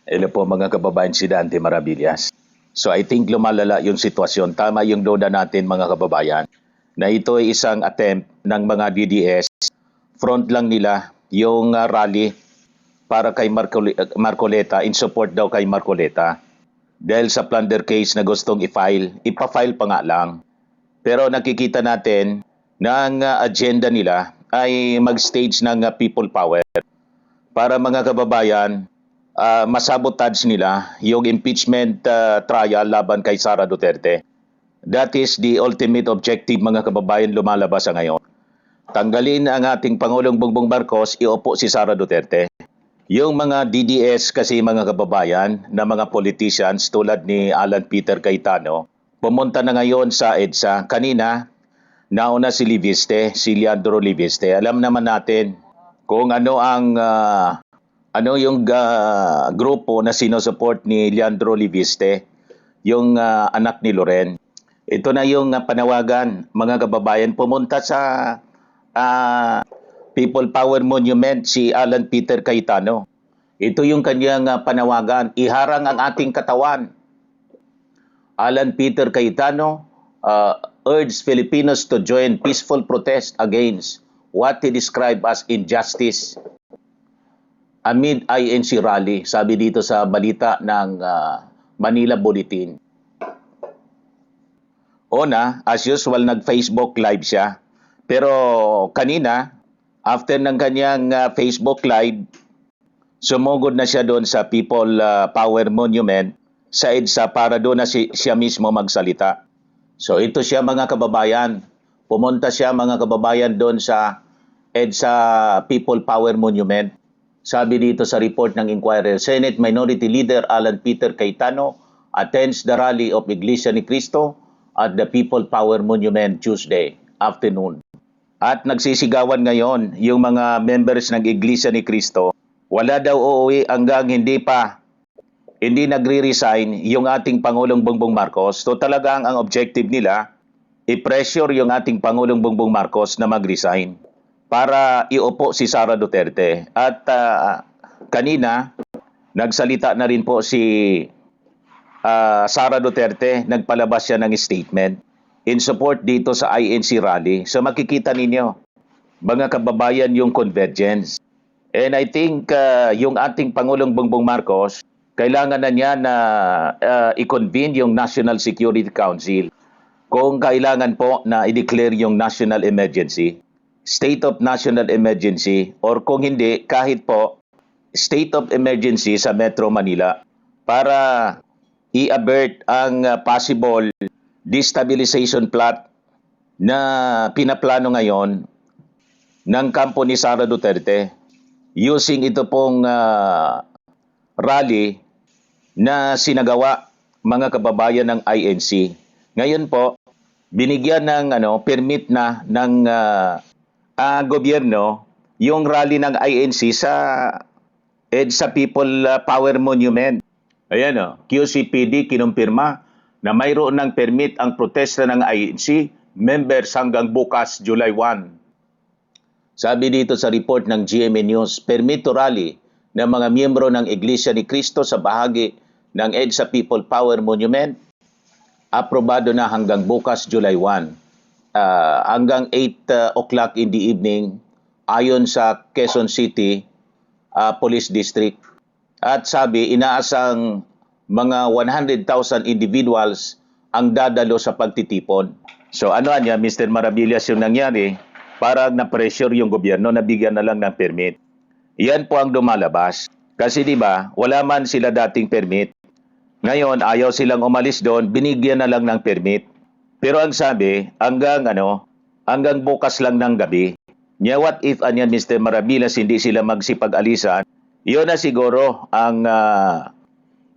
Hello po mga kababayan, si Dante Maravillas. So I think lumalala yung sitwasyon. Tama yung loda natin mga kababayan na ito ay isang attempt ng mga DDS. Front lang nila yung rally para kay Marcoleta, in support daw kay Marcoleta. Dahil sa plunder case na gustong ipa-file pa nga lang. Pero nakikita natin na ang agenda nila ay mag-stage ng people power para mga kababayan masabotage nila yung impeachment trial laban kay Sara Duterte. That is the ultimate objective mga kababayan lumalabas sa ngayon. Tanggalin ang ating Pangulong Bongbong Marcos, iupo si Sara Duterte. Yung mga DDS kasi mga kababayan na mga politicians tulad ni Alan Peter Cayetano, pumunta na ngayon sa EDSA. Kanina, nauna si Liviste, si Leandro Liviste. Alam naman natin kung ano ang yung grupo na sinusupport ni Leandro Liviste, yung anak ni Loren. Ito na yung panawagan, mga kababayan, pumunta sa People Power Monument si Alan Peter Cayetano. Ito yung kanyang panawagan, iharang ang ating katawan. Alan Peter Cayetano urged Filipinos to join peaceful protest against what he described as injustice amid INC rally, sabi dito sa balita ng Manila Bulletin. Una, as usual, nag-Facebook live siya. Pero kanina, after ng kanyang Facebook live, sumugod na siya doon sa People Power Monument sa EDSA para doon na siya mismo magsalita. So ito siya mga kababayan. Pumunta siya mga kababayan doon sa EDSA People Power Monument. Sabi dito sa report ng Inquirer, Senate Minority Leader Alan Peter Cayetano attends the rally of Iglesia ni Cristo at the People Power Monument Tuesday afternoon. At nagsisigawan ngayon yung mga members ng Iglesia ni Cristo, wala daw uuwi hanggang hindi nagre-resign yung ating Pangulong Bongbong Marcos. So talagang ang objective nila, i-pressure yung ating Pangulong Bongbong Marcos na mag-resign para iupo si Sara Duterte. At kanina, nagsalita na rin po si Sara Duterte, nagpalabas siya ng statement in support dito sa INC rally. So makikita ninyo, mga kababayan, yung convergence. And I think yung ating Pangulong Bongbong Marcos, kailangan na niya na i-convene yung National Security Council. Kung kailangan po na i-declare yung national emergency, state of national emergency, or kung hindi, kahit po state of emergency sa Metro Manila para i-avert ang possible destabilization plot na pinaplano ngayon ng kampo ni Sara Duterte using ito pong rally na sinagawa mga kababayan ng INC. Ngayon po, binigyan ng permit na ng gobyerno yung rally ng INC sa EDSA People Power Monument. Ayan QCPD kinumpirma na mayroon ng permit ang protesta ng INC members hanggang bukas July 1. Sabi dito sa report ng GMA News, permit to rally ng mga miyembro ng Iglesia ni Cristo sa bahagi ng EDSA People Power Monument aprobado na hanggang bukas July 1. Hanggang 8 o'clock in the evening ayon sa Quezon City Police District. At sabi, inaasang mga 100,000 individuals ang dadalo sa pagtitipon. So ano niya, Mr. Maravillas, yung nangyari, parang na-pressure yung gobyerno na bigyan na lang ng permit. Yan po ang lumalabas. Kasi di ba, wala man sila dating permit. Ngayon, ayaw silang umalis doon, binigyan na lang ng permit. Pero ang sabi, hanggang bukas lang ng gabi. Nya what if anyan Mr. Maravillas hindi sila magsipag-alisan? Yun na siguro ang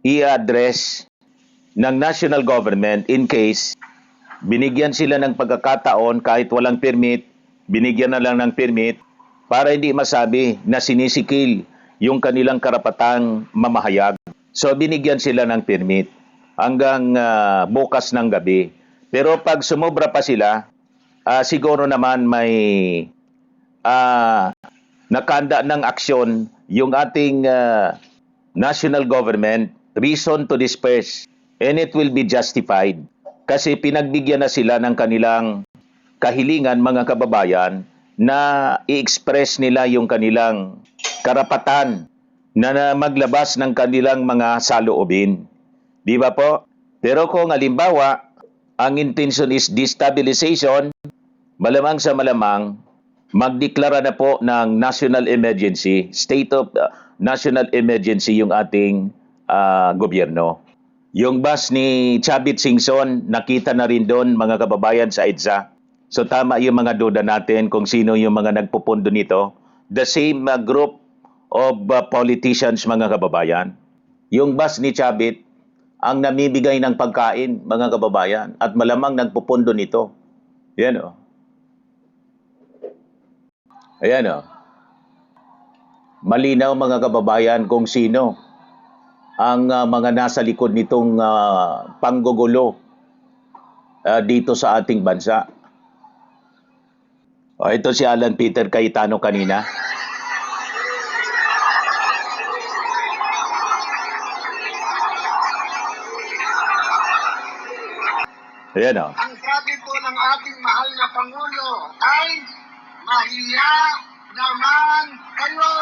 i-address ng national government in case binigyan sila ng pagkakataon kahit walang permit, binigyan na lang ng permit para hindi masabi na sinisikil yung kanilang karapatang mamahayag. So binigyan sila ng permit hanggang bukas ng gabi. Pero pag sumobra pa sila, siguro naman may nakanda ng aksyon yung ating national government reason to disperse, and it will be justified kasi pinagbigyan na sila ng kanilang kahilingan, mga kababayan, na i-express nila yung kanilang karapatan na maglabas ng kanilang mga saloobin. Di ba po? Pero kung halimbawa, ang intention is destabilization, malamang sa malamang, magdeklara na po ng national emergency, state of national emergency yung ating gobyerno. Yung bus ni Chavit Singson, nakita na rin doon, mga kababayan, sa EDSA. So tama yung mga duda natin kung sino yung mga nagpupundo nito. The same group of politicians, mga kababayan. Yung bus ni Chavit ang namibigay ng pagkain, mga kababayan, at malamang nagpupundo nito. Yan o. Ayan o. Malinaw, mga kababayan, kung sino ang mga nasa likod nitong panggugulo dito sa ating bansa. O, ito si Alan Peter Cayetano kanina. Ayan o. Ang sabi po ng ating mahal na Pangulo ay, mahiya naman kayo.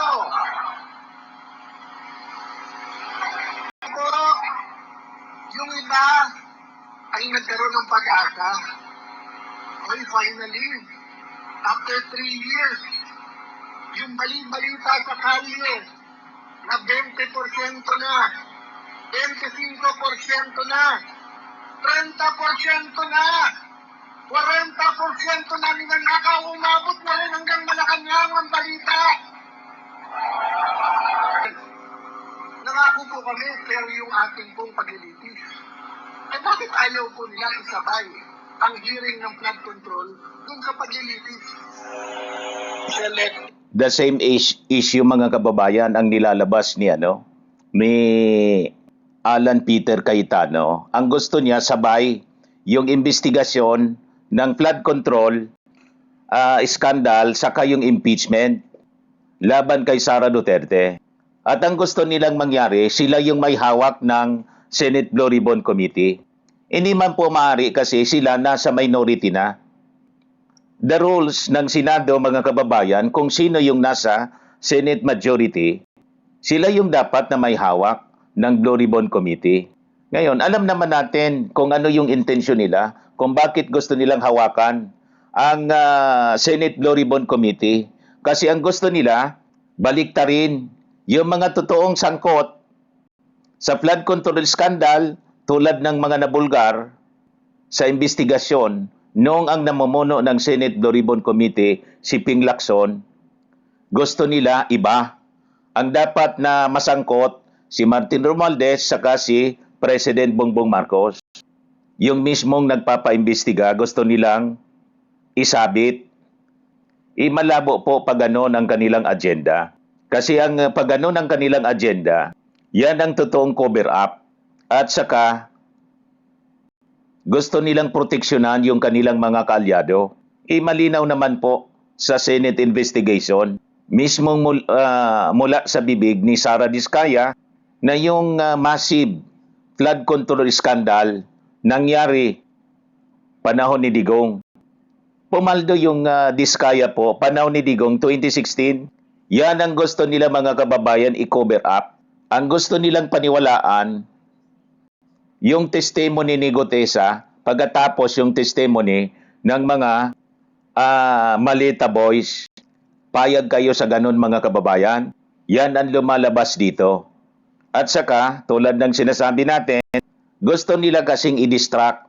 Po, yung iba ay nagkaroon ng pag-asa. Ay, finally, after 3 years, yung bali-balita sa kalye na 20% na, 25% na, 30% na, 40% na ninanakaw, umabot na rin hanggang Malacanang ang balita. Nangako po kami, pero yung ating pong paglilitis. Eh bakit ayaw po nila isabay ang hearing ng flood control dun sa paglilitis? The same issue, mga kababayan, ang nilalabas ni Alan Peter Cayetano. Ang gusto niya sabay yung investigasyon ng flood control scandal saka yung impeachment laban kay Sara Duterte. At ang gusto nilang mangyari, sila yung may hawak ng Senate Blue Ribbon Committee. Hindi man po maaari kasi sila nasa minority na. The rules ng Senado, mga kababayan, kung sino yung nasa Senate majority, sila yung dapat na may hawak ng Blue Ribbon Committee. Ngayon, alam naman natin kung ano yung intensyon nila, kung bakit gusto nilang hawakan ang Senate Blue Ribbon Committee. Kasi ang gusto nila, baliktarin yung mga totoong sangkot sa flood control scandal tulad ng mga nabulgar sa investigasyon noong ang namumuno ng Senate Blue Ribbon Committee, si Ping Lacson. Gusto nila iba. Ang dapat na masangkot, si Martin Romualdez saka si President Bongbong Marcos. Yung mismong nagpapaimbestiga, gusto nilang isabit. Malabo po pag ganon ang kanilang agenda. Kasi ang pag ganon ang kanilang agenda, yan ang totoong cover up. At saka, gusto nilang proteksyonan yung kanilang mga kaalyado. Malinaw naman po sa Senate investigation, mismong mula sa bibig ni Sara Diskaya, na yung massive flood control scandal nangyari panahon ni Digong. Pumaldo yung Diskaya po, panahon ni Digong 2016. Yan ang gusto nila, mga kababayan, i-cover up. Ang gusto nilang paniwalaan, yung testimony ni Gutesa, pagkatapos yung testimony ng mga Maleta boys. Payag kayo sa ganun, mga kababayan? Yan ang lumalabas dito. At saka, tulad ng sinasabi natin, gusto nila kasing i-distract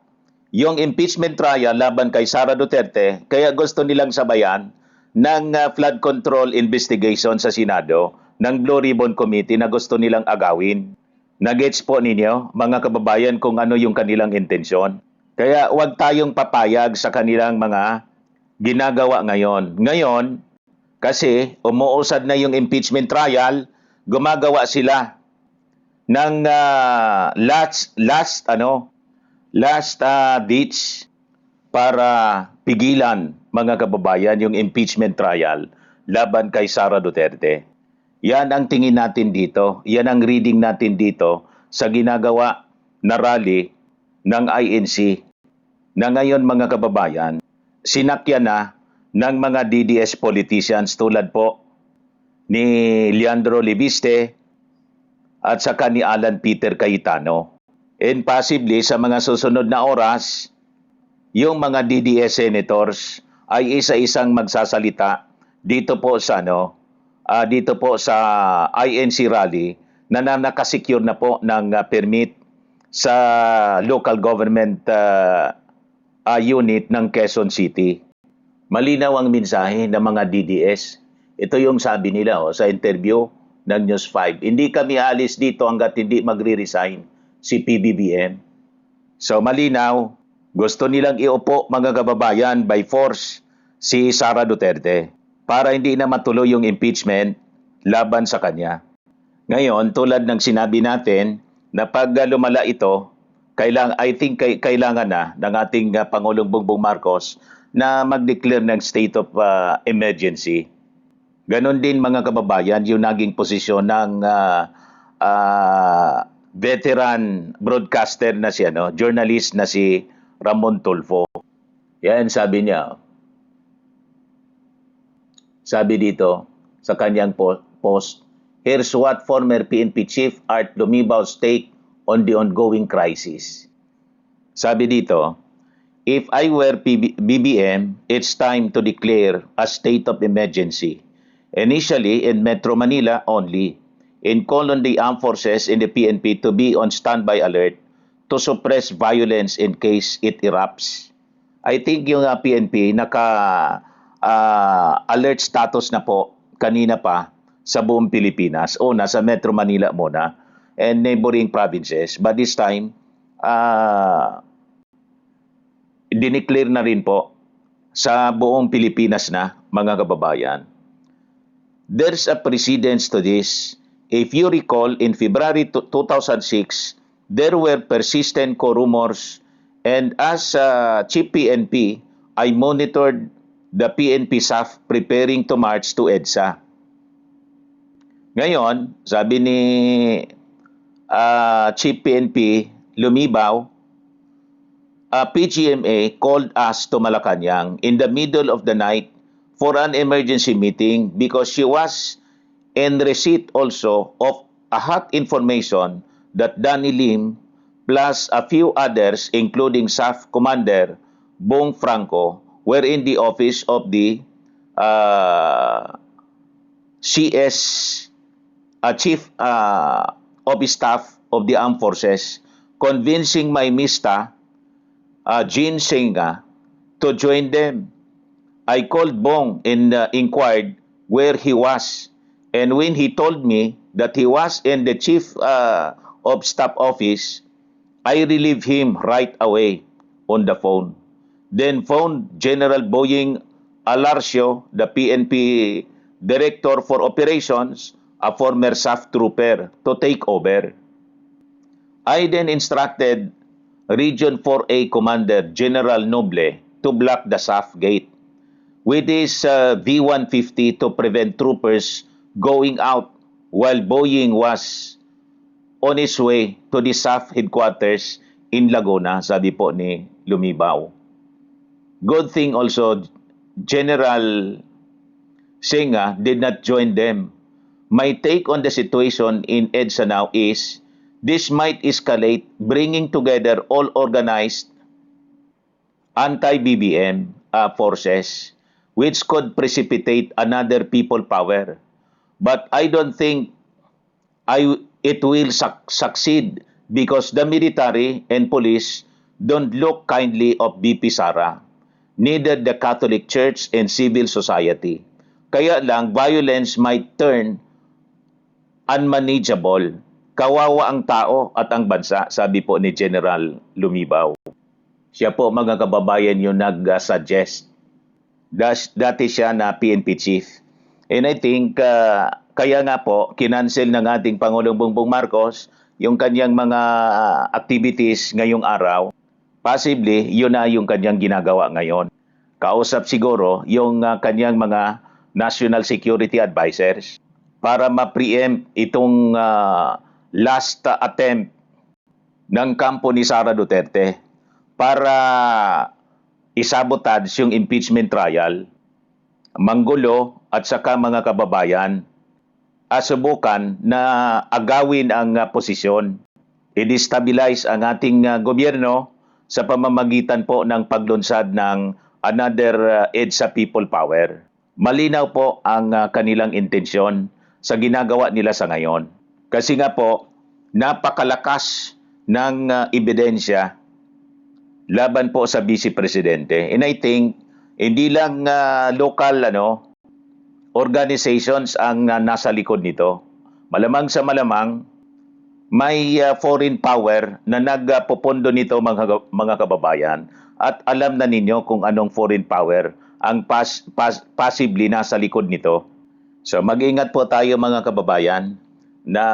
yung impeachment trial laban kay Sara Duterte, kaya gusto nilang sabayan ng flood control investigation sa Senado ng Blue Ribbon Committee na gusto nilang agawin. Nagets po ninyo, mga kababayan, kung ano yung kanilang intensyon. Kaya huwag tayong papayag sa kanilang mga ginagawa ngayon. Ngayon, kasi umuusad na yung impeachment trial, gumagawa sila ng last ditch para pigilan, mga kababayan, yung impeachment trial laban kay Sara Duterte. Yan ang tingin natin dito. Yan ang reading natin dito sa ginagawa na rally ng INC na ngayon mga kababayan, sinakyan na ng mga DDS politicians tulad po ni Leandro Libiste at saka ni Alan Peter Cayetano. And possibly sa mga susunod na oras, yung mga DDS senators ay isa-isang magsasalita dito po sa dito po sa INC rally na nakasecure na po ng permit sa local government unit ng Quezon City. Malinaw ang mensahe ng mga DDS. Ito yung sabi nila sa interview ng News 5. Hindi kami alis dito hanggat hindi magre-resign si PBBM. So malinaw, gusto nilang iupo mga kababayan by force si Sara Duterte para hindi na matuloy yung impeachment laban sa kanya. Ngayon, tulad ng sinabi natin na pag lumala ito, kailangan na ng ating Pangulong Bongbong Marcos na mag-declare ng state of emergency. Ganon din mga kababayan yung naging posisyon ng veteran broadcaster na si journalist na si Ramon Tulfo. Yan sabi niya. Sabi dito sa kanyang post, here's what former PNP Chief Art Lumibaw's take on the ongoing crisis. Sabi dito, if I were BBM, it's time to declare a state of emergency. Initially in Metro Manila only, and call on the armed forces in the PNP to be on standby alert to suppress violence in case it erupts. I think yung PNP alert status na po kanina pa sa buong Pilipinas. Una sa Metro Manila muna and neighboring provinces. But this time, dineclare na rin po sa buong Pilipinas na mga kababayan. There's a precedence to this. If you recall, in February 2006, there were persistent rumors, and as Chief PNP, I monitored the PNP staff preparing to march to EDSA. Ngayon, sabi ni Chief PNP Lumibaw, PGMA called us to Malacanang in the middle of the night for an emergency meeting because she was in receipt also of a hot information that Danny Lim plus a few others including SAF Commander Bong Franco were in the office of the CS Chief of Staff of the Armed Forces convincing my Mista Jean Senga to join them. I called Bong and inquired where he was. And when he told me that he was in the Chief of Staff office, I relieved him right away on the phone. Then phoned General Boying Alarcio, the PNP Director for Operations, a former SAF trooper, to take over. I then instructed Region 4A Commander General Noble to block the SAF gate with his V-150 to prevent troopers going out while Boying was on his way to the SAF headquarters in Laguna, sabi po ni Lumibaw. Good thing also, General Senga did not join them. My take on the situation in EDSA now is this might escalate, bringing together all organized anti-BBM forces, which could precipitate another people power. But I don't think it will succeed because the military and police don't look kindly of BP Sara, neither the Catholic Church and civil society. Kaya lang, violence might turn unmanageable. Kawawa ang tao at ang bansa, sabi po ni General Lumibaw. Siya po mga kababayan yung nag-suggest. Dati siya na PNP chief. And I think kaya nga po kinancel ng ating Pangulong Bongbong Marcos yung kanyang mga activities ngayong araw. Possibly yun na yung kanyang ginagawa ngayon. Kausap siguro yung kanyang mga national security advisors. para ma-preempt itong last attempt ng kampo ni Sara Duterte para isabotage yung impeachment trial, manggulo at saka mga kababayan, subukan na agawin ang posisyon, i-destabilize ang ating gobyerno sa pamamagitan po ng paglunsad ng another EDSA people power. Malinaw po ang kanilang intensyon sa ginagawa nila sa ngayon. Kasi nga po, napakalakas ng ebidensya laban po sa Vice Presidente. And I think, hindi lang local organizations ang nasa likod nito. Malamang sa malamang, may foreign power na nagpopondo nito mga kababayan. At alam na ninyo kung anong foreign power ang possibly nasa likod nito. So mag-ingat po tayo mga kababayan na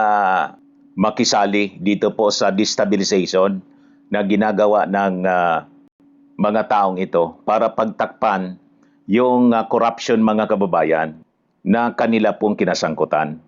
makisali dito po sa destabilization na ginagawa ng mga taong ito para pagtakpan yung corruption mga kababayan na kanila pong kinasangkutan.